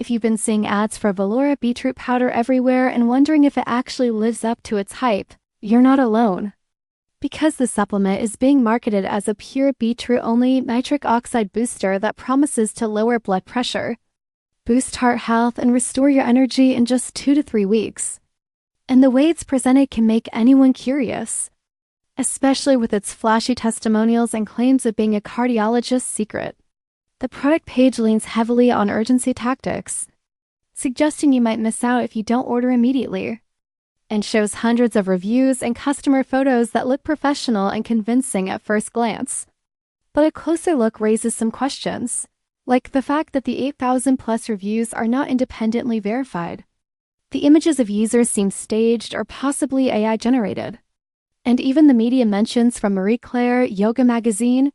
If you've been seeing ads for Valora Beetroot Powder everywhere and wondering if it actually lives up to its hype, you're not alone. Because the supplement is being marketed as a pure beetroot-only nitric oxide booster that promises to lower blood pressure, boost heart health, and restore your energy in just 2 to 3 weeks. And the way it's presented can make anyone curious, especially with its flashy testimonials and claims of being a cardiologist's secret. The product page leans heavily on urgency tactics, suggesting you might miss out if you don't order immediately, and shows hundreds of reviews and customer photos that look professional and convincing at first glance. But a closer look raises some questions, like the fact that the 8,000+ reviews are not independently verified. The images of users seem staged or possibly AI-generated. And even the media mentions from Marie Claire, Yoga Magazine,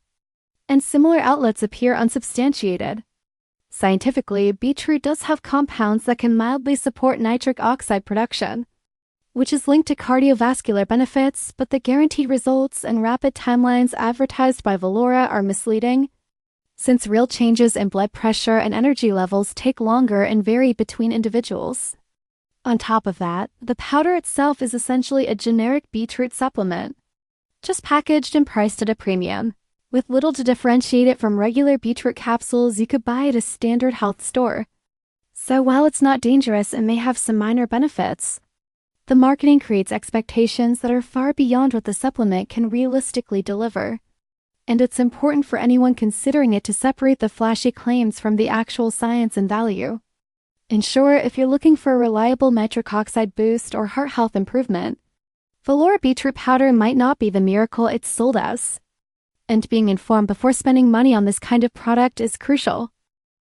and similar outlets appear unsubstantiated. Scientifically, beetroot does have compounds that can mildly support nitric oxide production, which is linked to cardiovascular benefits, but the guaranteed results and rapid timelines advertised by Valora are misleading, since real changes in blood pressure and energy levels take longer and vary between individuals. On top of that, the powder itself is essentially a generic beetroot supplement, just packaged and priced at a premium, with little to differentiate it from regular beetroot capsules you could buy at a standard health store. So while it's not dangerous and may have some minor benefits, the marketing creates expectations that are far beyond what the supplement can realistically deliver. And it's important for anyone considering it to separate the flashy claims from the actual science and value. In short, if you're looking for a reliable nitric oxide boost or heart health improvement, Valora Beetroot Powder might not be the miracle it's sold as. And being informed before spending money on this kind of product is crucial.